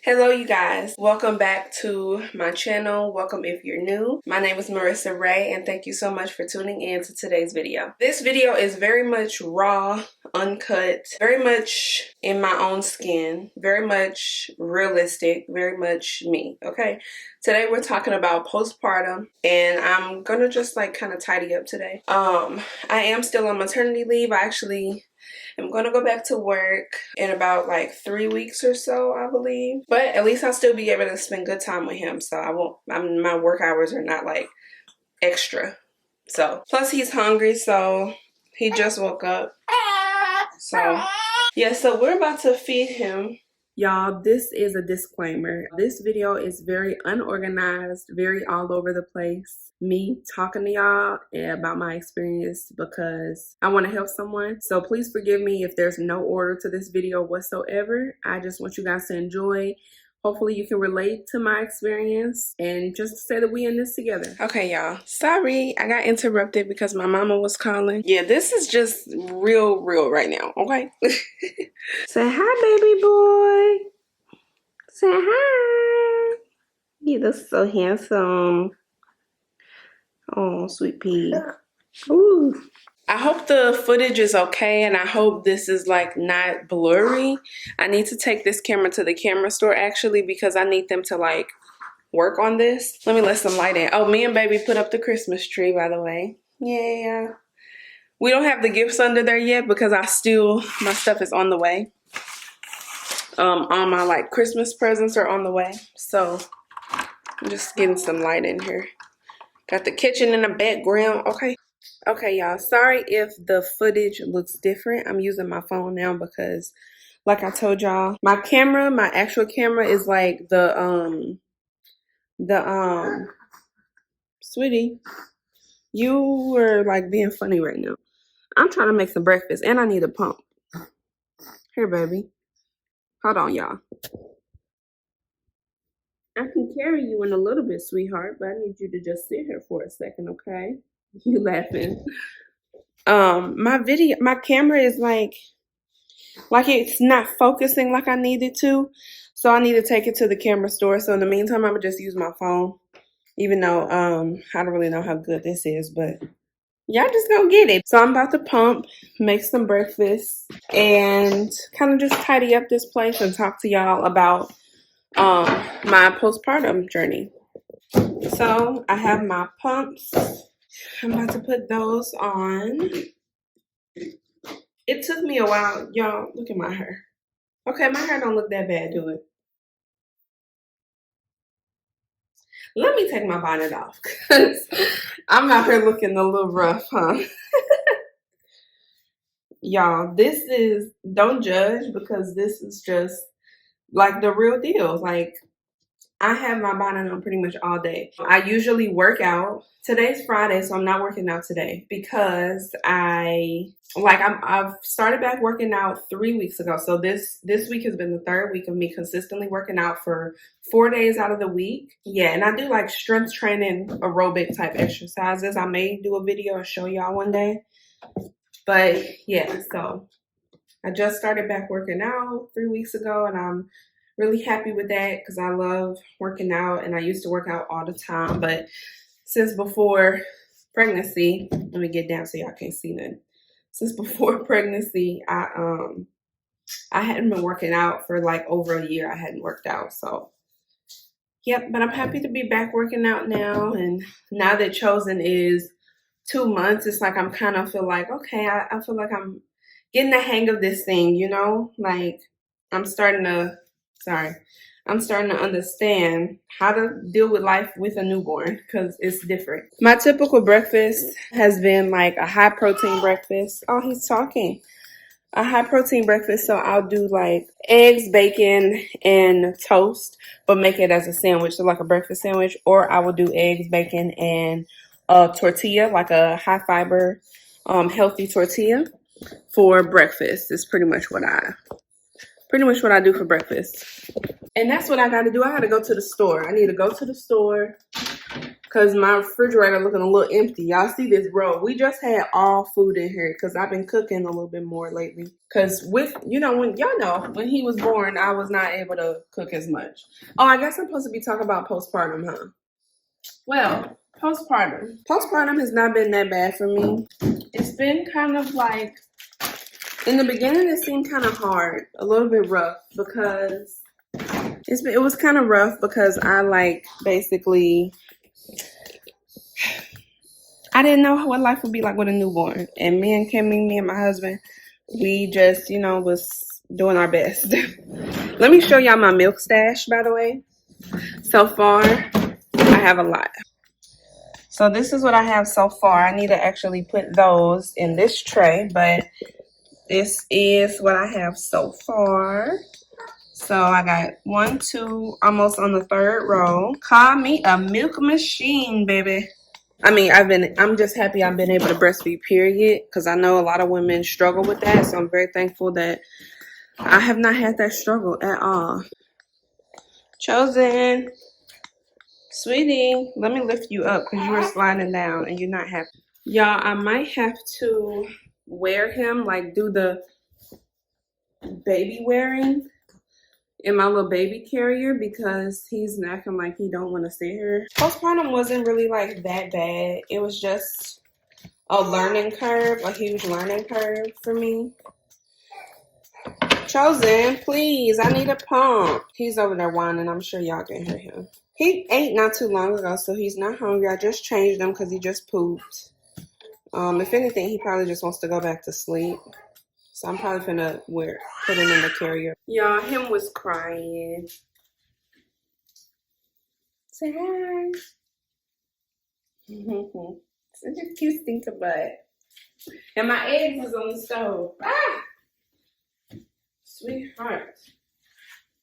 Hello you guys, welcome back to my channel. Welcome if you're new. My name is Marissa Ray and thank you so much for tuning in to today's video. This video is very much raw, uncut, very much in my own skin, very much realistic, very much me, okay? Today we're talking about postpartum and I'm gonna just like kind of tidy up today. I am still on maternity leave. I'm gonna go back to work in about like 3 weeks or so, I believe. But at least I'll still be able to spend good time with him. So my work hours are not like extra. So, plus he's hungry, so he just woke up. So, yeah, so we're about to feed him. Y'all, this is a disclaimer. This video is very unorganized, very all over the place. Me talking to y'all about my experience because I want to help someone. So please forgive me if there's no order to this video whatsoever. I just want you guys to enjoy. Hopefully you can relate to my experience and just say that we in this together. Okay, y'all. Sorry, I got interrupted because my mama was calling. Yeah, this is just real right now, okay? Say hi, baby boy. Say hi. You look so handsome. Oh, sweet pea. Ooh. I hope the footage is okay and I hope this is like not blurry. I need to take this camera to the camera store actually because I need them to like work on this. Let me let some light in. Oh, me and baby put up the Christmas tree, by the way. Yeah. We don't have the gifts under there yet because my stuff is on the way. All my like Christmas presents are on the way. So I'm just getting some light in here. Got the kitchen in the background, okay? Okay, y'all, sorry if the footage looks different. I'm using my phone now because, like I told y'all, my actual camera is like sweetie, you were like being funny right now. I'm trying to make some breakfast and I need a pump. Here, baby. Hold on, y'all. I can carry you in a little bit, sweetheart, but I need you to just sit here for a second, okay? You laughing. My camera is like it's not focusing like I need it to. So I need to take it to the camera store. So in the meantime, I'm gonna just use my phone. Even though I don't really know how good this is, but y'all just gonna get it. So I'm about to pump, make some breakfast, and kind of just tidy up this place and talk to y'all about my postpartum journey. So I have my pumps. I'm about to put those on. It took me a while. Y'all, look at my hair. Okay, my hair don't look that bad, do it? Let me take my bonnet off because I'm out here looking a little rough, huh? Y'all, don't judge because this is just like the real deal. Like, I have my bonnet on pretty much all day. I usually work out. Today's Friday, so I'm not working out today because I've started back working out 3 weeks ago. So this week has been the third week of me consistently working out for 4 days out of the week. Yeah, and I do like strength training, aerobic type exercises. I may do a video and show y'all one day. But yeah, so I just started back working out 3 weeks ago and I'm really happy with that because I love working out and I used to work out all the time. But since before pregnancy, let me get down so y'all can't see nothing. Since before pregnancy, I hadn't been working out for like over a year. I hadn't worked out. So, yep, but I'm happy to be back working out now. And now that Chosen is 2 months, it's like I'm kind of feel like, okay, I feel like I'm getting the hang of this thing, you know? Like I'm starting to understand how to deal with life with a newborn because it's different. My typical breakfast has been like a high protein breakfast. Oh, he's talking. A high protein breakfast. So I'll do like eggs, bacon, and toast, but make it as a sandwich, so like a breakfast sandwich. Or I will do eggs, bacon, and a tortilla, like a high fiber, healthy tortilla for breakfast. Is pretty much what I do for breakfast. And that's what I got to do. I got to go to the store. I need to go to the store because my refrigerator looking a little empty. Y'all see this row? We just had all food in here because I've been cooking a little bit more lately. Because with, you know, when y'all know, when he was born, I was not able to cook as much. Oh, I guess I'm supposed to be talking about postpartum, huh? Well, postpartum. Postpartum has not been that bad for me. It's been kind of like, in the beginning, it seemed kind of hard, a little bit rough because it was kind of rough because I like basically, I didn't know what life would be like with a newborn. And me and my husband, we just, you know, was doing our best. Let me show y'all my milk stash, by the way. So far, I have a lot. So this is what I have so far. I need to actually put those in this tray, but this is what I have so far. So I got 1, 2, almost on the third row. Call me a milk machine, baby. I mean, I'm just happy I've been able to breastfeed, period, because I know a lot of women struggle with that. So I'm very thankful that I have not had that struggle at all. Chosen, sweetie, let me lift you up because you were sliding down and you're not happy. Y'all, I might have to wear him, like do the baby wearing in my little baby carrier because he's acting like he don't want to sit here. Postpartum wasn't really like that bad. It was just a learning curve, a huge learning curve for me. Chosen, please, I need a pump. He's over there whining. I'm sure y'all can hear him. He ate not too long ago, so he's not hungry. I just changed him because he just pooped. If anything, he probably just wants to go back to sleep. So I'm probably gonna put him in the carrier. Y'all, him was crying. Say hi. Such a cute stinker butt. And my eggs is on the stove. Ah! Sweetheart.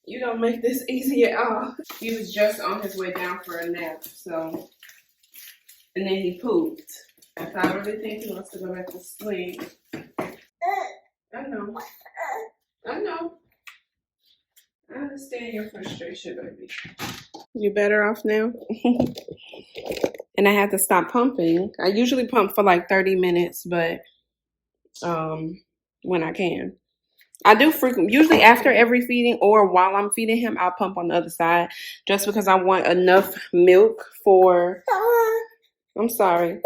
You don't make this easy at all. He was just on his way down for a nap, so. And then he pooped. After I really think he wants to go back to sleep. I know. I know. I understand your frustration, baby. You better off now? And I had to stop pumping. I usually pump for like 30 minutes, but when I can. I do usually after every feeding or while I'm feeding him, I'll pump on the other side just because I want enough milk for, I'm sorry,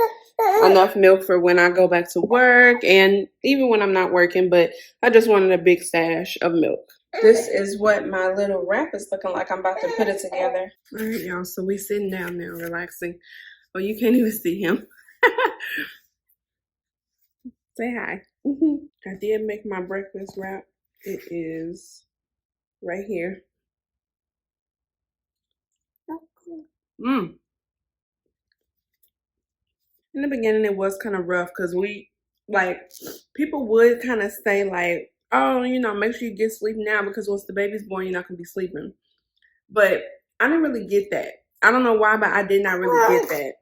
enough milk for when I go back to work and even when I'm not working, but I just wanted a big stash of milk. This is what my little wrap is looking like. I'm about to put it together. All right, y'all, so we sitting down now, relaxing. Oh, you can't even see him. Say hi. I did make my breakfast wrap. It is right here. In the beginning, it was kind of rough because people would kind of say like, oh, you know, make sure you get sleep now because once the baby's born, you're not going to be sleeping. But I didn't really get that. I don't know why, but I did not really get that.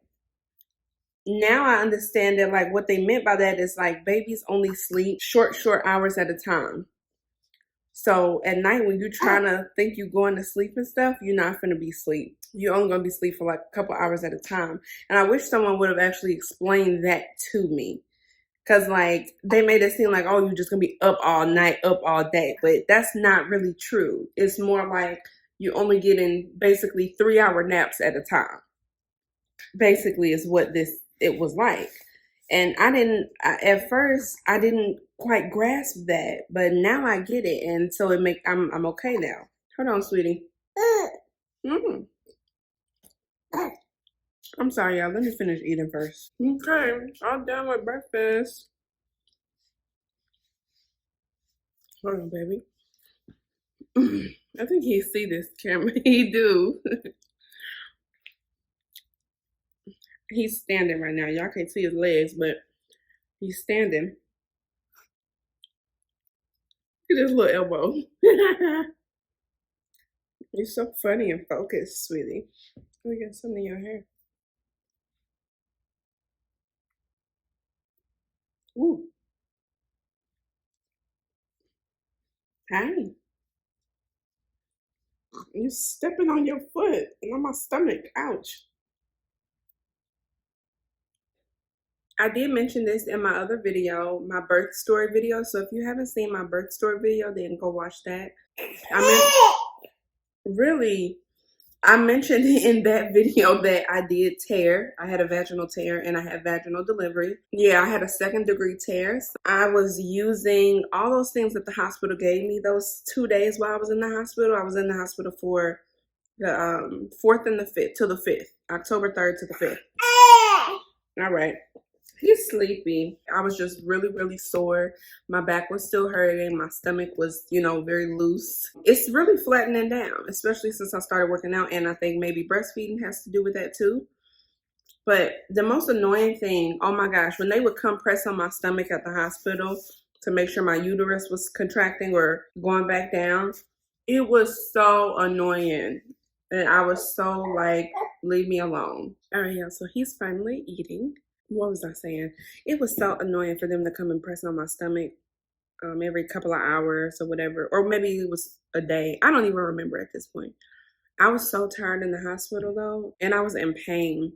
Now I understand that like what they meant by that is like babies only sleep short hours at a time. So at night when you're trying to think you're going to sleep and stuff, you're not going to be asleep. You're only going to be asleep for like a couple hours at a time. And I wish someone would have actually explained that to me. Because like they made it seem like, oh, you're just going to be up all night, up all day. But that's not really true. It's more like you're only getting basically 3-hour naps at a time. Basically is what it was like. And at first I didn't quite grasp that, but now I get it. And so I'm okay now. Hold on, sweetie. Mm. I'm sorry, y'all. Let me finish eating first. Okay, I'm done with breakfast. Hold on, baby. I think he see this camera. He do. He's standing right now. Y'all can't see his legs, but he's standing. Look at his little elbow. You're so funny and focused, sweetie. Let me get something in your hair. Ooh. Hi. You're stepping on your foot and on my stomach. Ouch. I did mention this in my other video, my birth story video. So if you haven't seen my birth story video, then go watch that. Really, I mentioned in that video that I did tear. I had a vaginal tear and I had vaginal delivery. Yeah, I had a 2nd-degree tear. So I was using all those things that the hospital gave me those 2 days while I was in the hospital. I was in the hospital for the 4th and the 5th to the 5th, October 3rd to the 5th. All right. He's sleepy. I was just really, really sore. My back was still hurting. My stomach was, you know, very loose. It's really flattening down, especially since I started working out. And I think maybe breastfeeding has to do with that too. But the most annoying thing, oh my gosh, when they would come press on my stomach at the hospital to make sure my uterus was contracting or going back down, it was so annoying. And I was so like, leave me alone. All right, yeah, so he's finally eating. What was I saying? It was so annoying for them to come and press on my stomach every couple of hours or whatever. Or maybe it was a day. I don't even remember at this point. I was so tired in the hospital though, and I was in pain.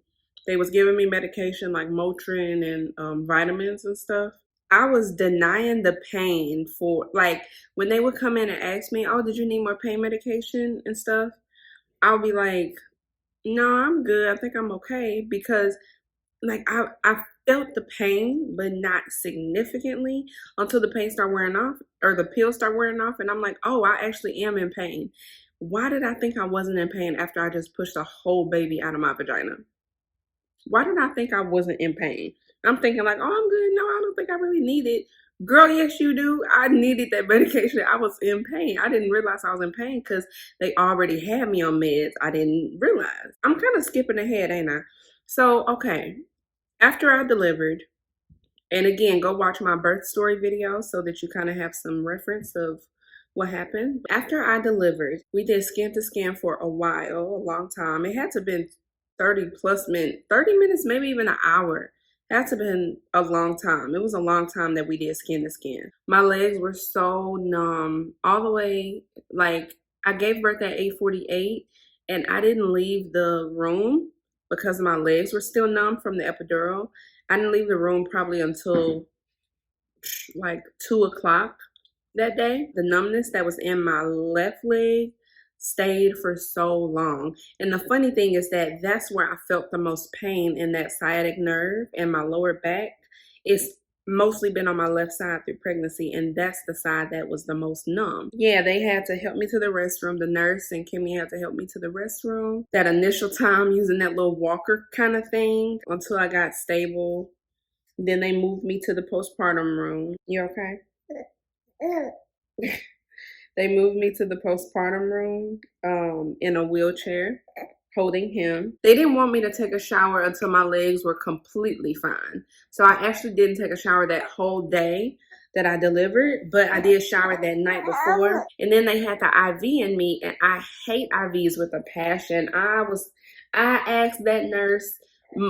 They was giving me medication like Motrin and vitamins and stuff. I was denying the pain for, like, when they would come in and ask me, oh, did you need more pain medication and stuff? I'll be like, no, I'm good. I think I'm okay, because like I felt the pain, but not significantly until the pain started wearing off or the pills start wearing off. And I'm like, oh, I actually am in pain. Why did I think I wasn't in pain after I just pushed a whole baby out of my vagina? Why did I think I wasn't in pain? I'm thinking like, oh, I'm good. No, I don't think I really need it. Girl, yes, you do. I needed that medication. I was in pain. I didn't realize I was in pain because they already had me on meds. I didn't realize. I'm kind of skipping ahead, ain't I? So, okay. After I delivered, and again, go watch my birth story video so that you kind of have some reference of what happened. After I delivered, we did skin to skin for a while, a long time. It had to have been 30 plus minutes, 30 minutes, maybe even an hour. It had to have been a long time. It was a long time that we did skin to skin. My legs were so numb all the way. Like, I gave birth at 8:48 and I didn't leave the room because my legs were still numb from the epidural. I didn't leave the room probably until like 2 o'clock that day. The numbness that was in my left leg stayed for so long. And the funny thing is that that's where I felt the most pain, in that sciatic nerve and my lower back. It's mostly been on my left side through pregnancy, and that's the side that was the most numb. Yeah, they had to help me to the restroom. The nurse and Kimmy had to help me to the restroom. That initial time using that little walker kind of thing until I got stable. Then they moved me to the postpartum room. You okay? They moved me to the postpartum room in a wheelchair, holding him. They didn't want me to take a shower until my legs were completely fine. So I actually didn't take a shower that whole day that I delivered, but I did shower that night before. And then they had the IV in me, and I hate IVs with a passion. I asked that nurse,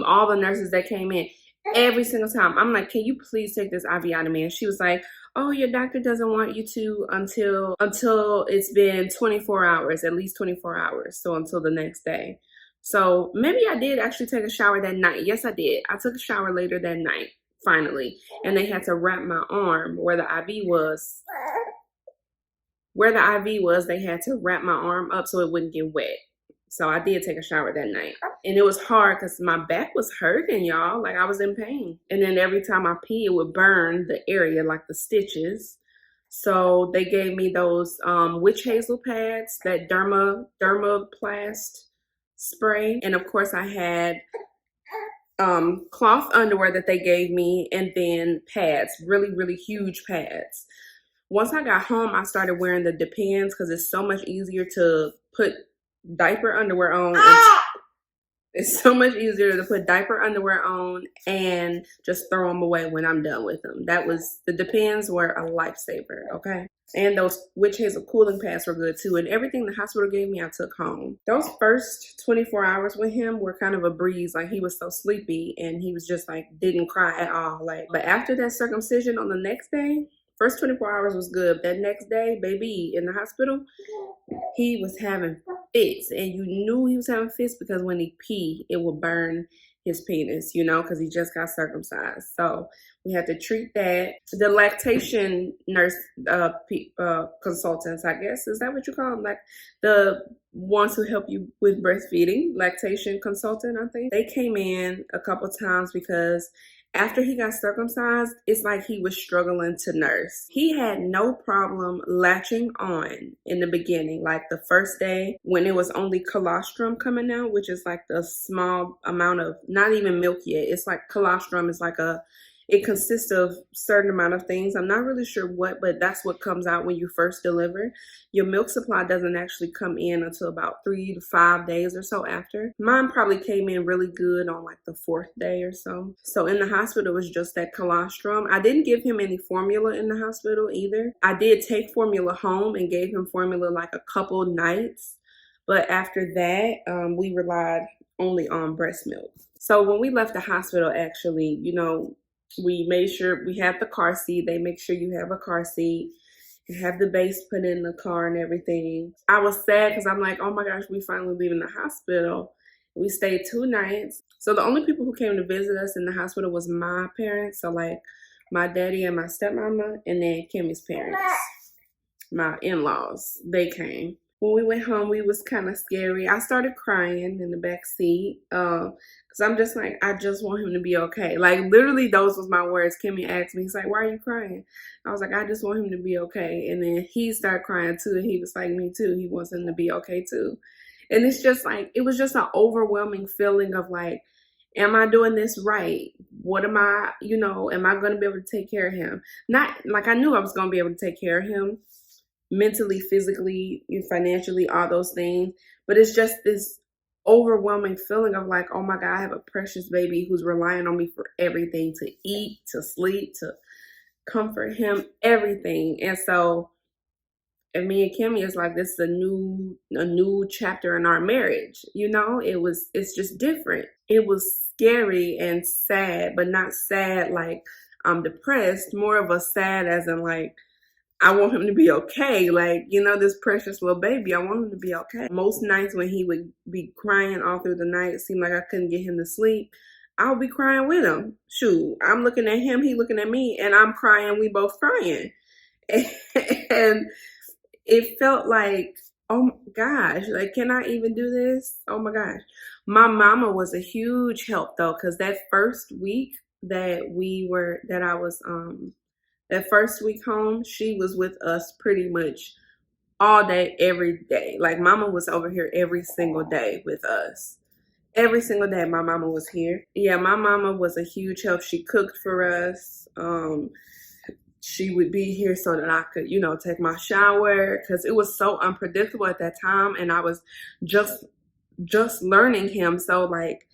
all the nurses that came in, every single time, I'm like, can you please take this IV out of me? And she was like, oh, your doctor doesn't want you to until it's been 24 hours, at least 24 hours. So until the next day. So maybe I did actually take a shower that night. Yes, I did. I took a shower later that night, finally. And they had to wrap my arm where the IV was. Where the IV was, they had to wrap my arm up so it wouldn't get wet. So I did take a shower that night. And it was hard because my back was hurting, y'all. Like, I was in pain. And then every time I pee, it would burn the area, like the stitches. So they gave me those witch hazel pads, that Dermaplast spray. And of course I had cloth underwear that they gave me, and then pads, really, really huge pads. Once I got home, I started wearing the Depends because it's so much easier to put diaper underwear on. It's so much easier to put diaper underwear on and just throw them away when I'm done with them. The Depends were a lifesaver, okay? And those witch hazel cooling pads were good too. And everything the hospital gave me, I took home. Those first 24 hours with him were kind of a breeze. Like, he was so sleepy and he was just like, didn't cry at all. Like, but after that circumcision on the next day, first 24 hours was good. That next day, baby, in the hospital, he was having fits. And you knew he was having fits because when he peed, it would burn his penis, you know, because he just got circumcised. So we had to treat that. The lactation nurse consultants, I guess, is that what you call them? Like the ones who help you with breastfeeding, lactation consultant, I think. They came in a couple times because after he got circumcised, it's like he was struggling to nurse. He had no problem latching on in the beginning, like the first day when it was only colostrum coming out, which is like the small amount of, not even milk yet. It's like colostrum is like it consists of a certain amount of things. I'm not really sure what, but that's what comes out when you first deliver. Your milk supply doesn't actually come in until about 3 to 5 days or so after. Mine probably came in really good on like the 4th day or so. So in the hospital, it was just that colostrum. I didn't give him any formula in the hospital either. I did take formula home and gave him formula like a couple nights. But after that, we relied only on breast milk. So when we left the hospital, actually, you know, we made sure we had the car seat. They make sure you have a car seat. You have the base put in the car and everything. I was sad because I'm like, oh my gosh, we finally leaving the hospital. We stayed 2 nights. So the only people who came to visit us in the hospital was my parents. So like my daddy and my stepmama, and then Kimmy's parents, my in-laws, they came. When we went home, we was kind of scary. I started crying in the back seat because I'm just like, I just want him to be okay. Like, literally, those was my words. Kimmy asked me, he's like, why are you crying? I was like, I just want him to be okay. And then he started crying, too. And he was like, me, too. He wants him to be okay, too. And it's just like, it was just an overwhelming feeling of like, am I doing this right? What am I, you know, am I going to be able to take care of him? Not, like, I knew I was going to be able to take care of him. Mentally, physically, financially, all those things. But it's just this overwhelming feeling of like, oh my God, I have a precious baby who's relying on me for everything, to eat, to sleep, to comfort him, everything. And so, and me and Kimmy is like, this is a new chapter in our marriage. You know, it's just different. It was scary and sad, but not sad like I'm depressed, more of a sad as in like, I want him to be okay. Like, you know, this precious little baby, I want him to be okay. Most nights when he would be crying all through the night, it seemed like I couldn't get him to sleep. I would be crying with him. Shoot, I'm looking at him, he looking at me, and I'm crying, we both crying. And it felt like, oh my gosh, like, can I even do this? Oh my gosh. My mama was a huge help though, because that first week that that first week home, she was with us pretty much all day, every day. Like, mama was over here every single day with us. Every single day, my mama was here. Yeah, my mama was a huge help. She cooked for us. She would be here so that I could, you know, take my shower, because it was so unpredictable at that time. And I was just learning him. So, like,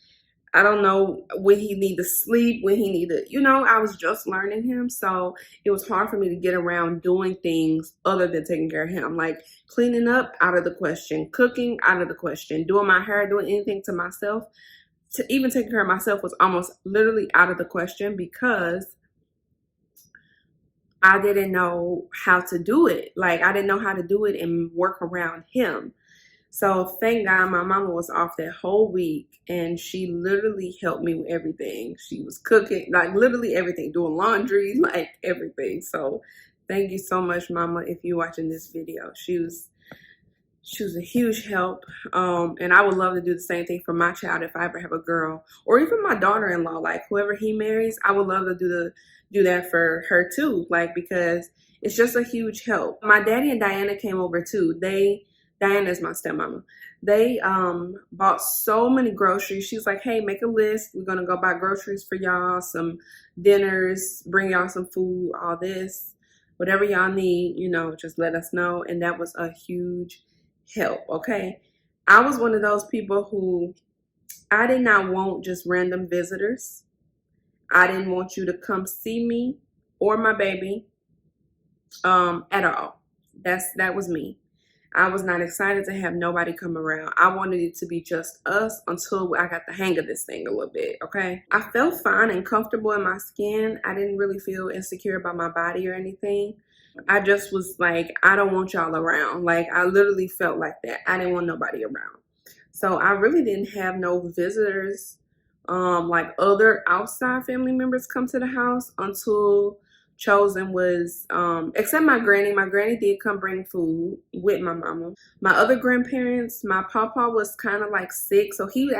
I don't know when he needed to sleep, when he needed, you know, I was just learning him. So it was hard for me to get around doing things other than taking care of him. Like cleaning up, out of the question. Cooking, out of the question. Doing my hair, doing anything to myself. To even taking care of myself was almost literally out of the question because I didn't know how to do it. Like, I didn't know how to do it and work around him. So thank God my mama was off that whole week, and she literally helped me with everything. She was cooking, like literally everything, doing laundry, like everything. So thank you so much, mama, if you're watching this video. She was a huge help. And I would love to do the same thing for my child if I ever have a girl, or even my daughter-in-law, like whoever he marries, I would love to do that for her too, like, because it's just a huge help. My daddy and Diana came over too. Diana is my stepmama. They bought so many groceries. She's like, hey, make a list. We're going to go buy groceries for y'all, some dinners, bring y'all some food, all this. Whatever y'all need, you know, just let us know. And that was a huge help, okay? I was one of those people who, I did not want just random visitors. I didn't want you to come see me or my baby at all. That was me. I was not excited to have nobody come around. I wanted it to be just us until I got the hang of this thing a little bit, okay? I felt fine and comfortable in my skin. I didn't really feel insecure about my body or anything. I just was like, I don't want y'all around. Like, I literally felt like that. I didn't want nobody around. So I really didn't have no visitors like other outside family members come to the house until Chosen was, except my granny. My granny did come bring food with my mama. My other grandparents, my papa was kind of like sick, so he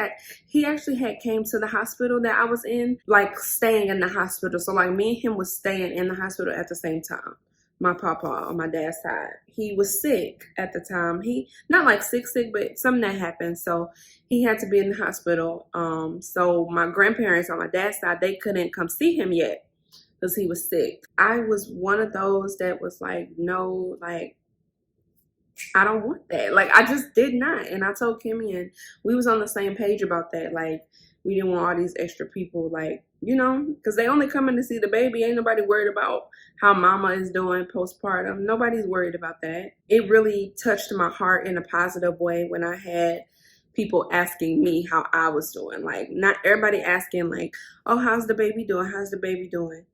actually had came to the hospital that I was in, like staying in the hospital. So like me and him was staying in the hospital at the same time. My papa on my dad's side, he was sick at the time. He not like sick, but something that happened, so he had to be in the hospital. So my grandparents on my dad's side, they couldn't come see him yet because he was sick. I was one of those that was like, no, like I don't want that. Like I just did not. And I told Kimmy, and we was on the same page about that. Like we didn't want all these extra people, like, you know, because they only coming to see the baby. Ain't nobody worried about how mama is doing postpartum. Nobody's worried about that. It really touched my heart in a positive way when I had people asking me how I was doing. Like not everybody asking like, oh, how's the baby doing? How's the baby doing?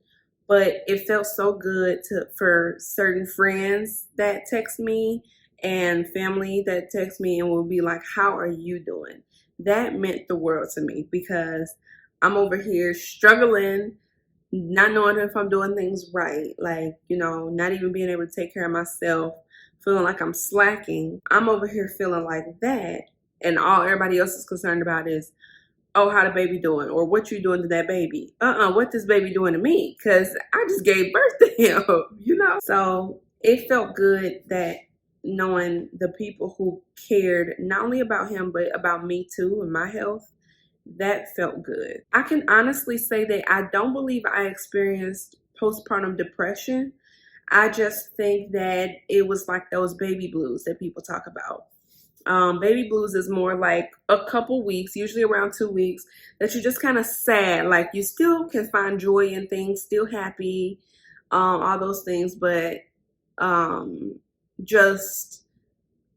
But it felt so good for certain friends that text me and family that text me and will be like, how are you doing? That meant the world to me because I'm over here struggling, not knowing if I'm doing things right, like, you know, not even being able to take care of myself, feeling like I'm slacking. I'm over here feeling like that, and all everybody else is concerned about is, oh, how the baby doing, or what you doing to that baby. What this baby doing to me? Because I just gave birth to him, you know? So it felt good that knowing the people who cared not only about him, but about me too and my health, that felt good. I can honestly say that I don't believe I experienced postpartum depression. I just think that it was like those baby blues that people talk about. Baby blues is more like a couple weeks, usually around 2 weeks, that you're just kind of sad. Like you still can find joy in things, still happy, all those things, but just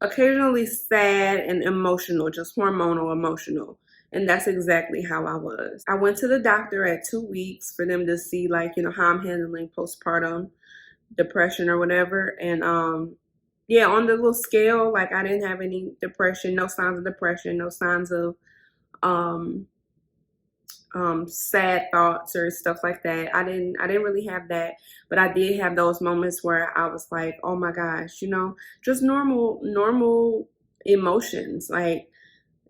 occasionally sad and emotional, just hormonal emotional. And that's exactly how I was. I went to the doctor at 2 weeks for them to see, like, you know, how I'm handling postpartum depression or whatever. And yeah, on the little scale, like I didn't have any depression, no signs of depression, no signs of sad thoughts or stuff like that. I didn't really have that, but I did have those moments where I was like, oh my gosh, you know, just normal emotions. Like,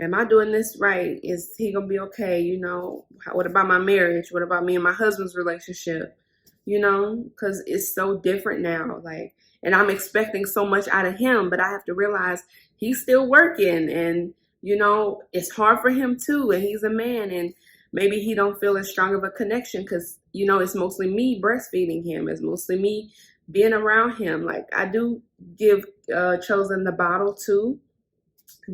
am I doing this right? Is he gonna be okay? You know, what about my marriage? What about me and my husband's relationship? You know, because it's so different now. Like, and I'm expecting so much out of him, but I have to realize he's still working, and you know, it's hard for him too, and he's a man, and maybe he don't feel as strong of a connection because, you know, it's mostly me breastfeeding him. It's mostly me being around him. Like I do give Chosen the bottle too,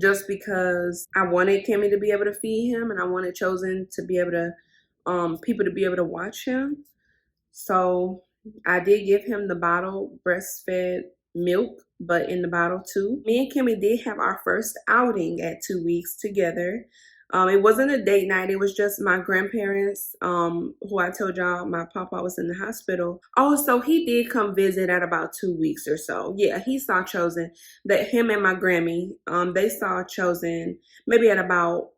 just because I wanted Kimmy to be able to feed him, and I wanted Chosen to be able to, people to be able to watch him. So I did give him the bottle breastfed milk, but in the bottle too. Me and Kimmy did have our first outing at 2 weeks together. It wasn't a date night. It was just my grandparents, who I told y'all my papa was in the hospital. Oh, so he did come visit at about 2 weeks or so. Yeah, he saw Chosen. That him and my Grammy, they saw Chosen maybe at about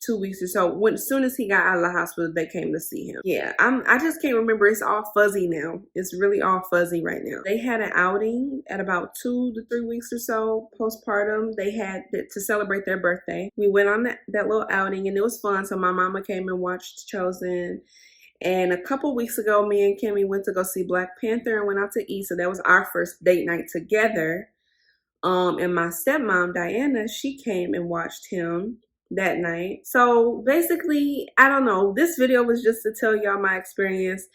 2 weeks or so. When as soon as he got out of the hospital, they came to see him. Yeah, I just can't remember. It's all fuzzy now. It's really all fuzzy right now. They had an outing at about 2 to 3 weeks or so postpartum. They had to celebrate their birthday. We went on that little outing, and it was fun. So my mama came and watched Chosen. And a couple weeks ago, me and Kimmy went to go see Black Panther and went out to eat. So that was our first date night together. And my stepmom, Diana, she came and watched him that night. So basically, I don't know. This video was just to tell y'all my experience,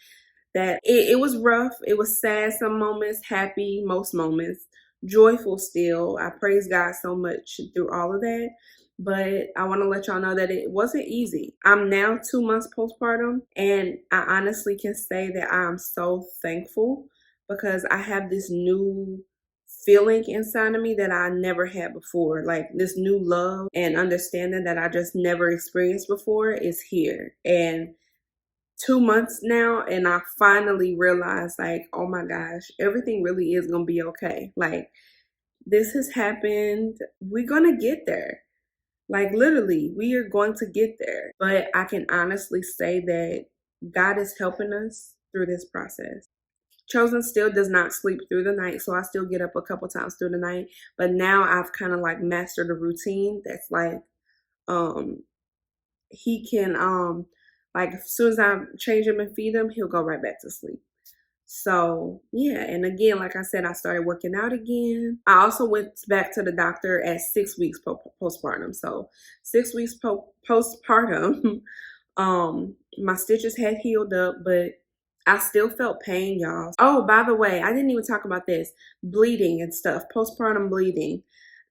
that it was rough. It was sad some moments, happy most moments, joyful still. I praise God so much through all of that. But I want to let y'all know that it wasn't easy. I'm now 2 months postpartum, and I honestly can say that I'm so thankful because I have this new feeling inside of me that I never had before. Like this new love and understanding that I just never experienced before is here. And 2 months now, and I finally realized, like, oh my gosh, everything really is gonna be okay. Like, this has happened. We're gonna get there. Like literally, we are going to get there. But I can honestly say that God is helping us through this process. Chosen still does not sleep through the night, so I still get up a couple times through the night. But now I've kind of like mastered a routine that's like um he can like as soon as I change him and feed him, he'll go right back to sleep. So yeah, and again, like I said, I started working out again. I also went back to the doctor at 6 weeks postpartum. So 6 weeks postpartum, my stitches had healed up, but I still felt pain, y'all. Oh, by the way, I didn't even talk about this bleeding and stuff, postpartum bleeding.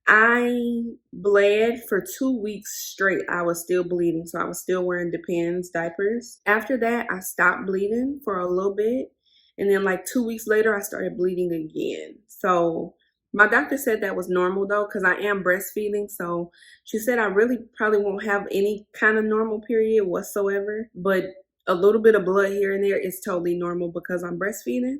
I bled for 2 weeks straight. I was still bleeding, so I was still wearing Depends diapers. After that, I stopped bleeding for a little bit. And then like 2 weeks later, I started bleeding again. So my doctor said that was normal though, because I am breastfeeding. So she said I really probably won't have any kind of normal period whatsoever. But a little bit of blood here and there is totally normal because I'm breastfeeding.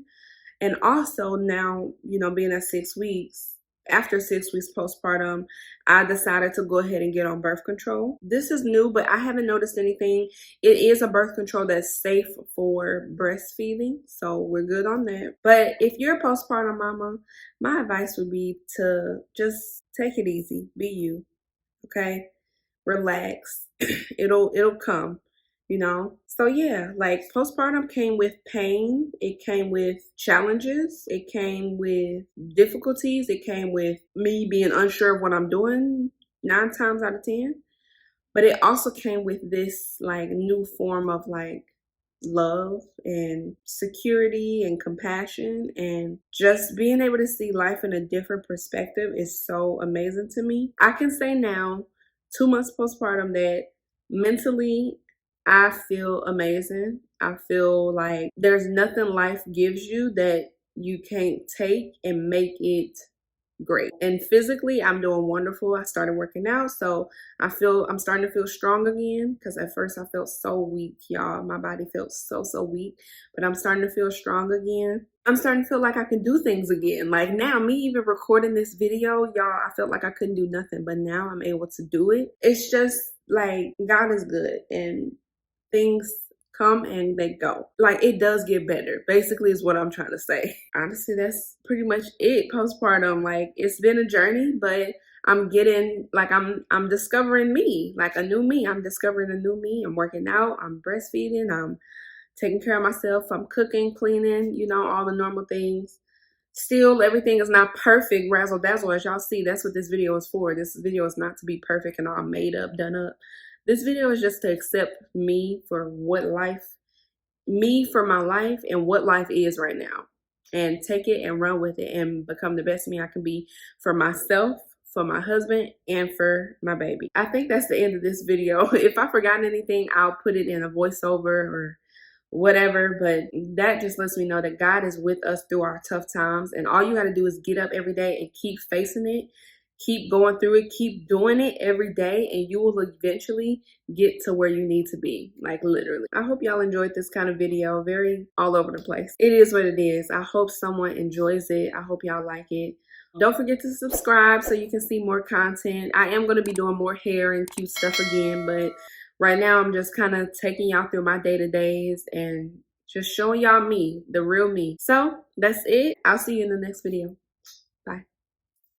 And also now, you know, being at 6 weeks, after 6 weeks postpartum, I decided to go ahead and get on birth control. This is new, but I haven't noticed anything. It is a birth control that's safe for breastfeeding, so we're good on that. But if you're a postpartum mama, my advice would be to just take it easy, be you, okay? Relax. It'll come, you know. So yeah, like postpartum came with pain, it came with challenges, it came with difficulties, it came with me being unsure of what I'm doing 9 times out of 10. But it also came with this like new form of like love and security and compassion, and just being able to see life in a different perspective is so amazing to me. I can say now, 2 months postpartum, that mentally I feel amazing. I feel like there's nothing life gives you that you can't take and make it great. And physically, I'm doing wonderful. I started working out, so I'm starting to feel strong again, because at first I felt so weak, y'all. My body felt so weak, but I'm starting to feel strong again. I'm starting to feel like I can do things again. Like now, me even recording this video, y'all, I felt like I couldn't do nothing, but now I'm able to do it. It's just like God is good, and things come and they go. Like it does get better, basically, is what I'm trying to say. Honestly, that's pretty much it. Postpartum, like it's been a journey, but I'm getting like I'm discovering me, like a new me. I'm discovering a new me. I'm working out, I'm breastfeeding, I'm taking care of myself, I'm cooking, cleaning, you know, all the normal things. Still, everything is not perfect, razzle dazzle, as y'all see. That's what this video is for. This video is not to be perfect and all made up, done up. This video is just to accept me for what life, me for my life and what life is right now, and take it and run with it and become the best me I can be for myself, for my husband, and for my baby. I think that's the end of this video. If I forgotten anything, I'll put it in a voiceover or whatever, but that just lets me know that God is with us through our tough times, and all you got to do is get up every day and keep facing it, keep going through it, keep doing it every day, and you will eventually get to where you need to be, like literally. I hope y'all enjoyed this kind of video, very all over the place. It is what it is. I hope someone enjoys it. I hope y'all like it. Don't forget to subscribe so you can see more content. I am going to be doing more hair and cute stuff again, but right now I'm just kind of taking y'all through my day-to-days and just showing y'all me, the real me. So that's it. I'll see you in the next video.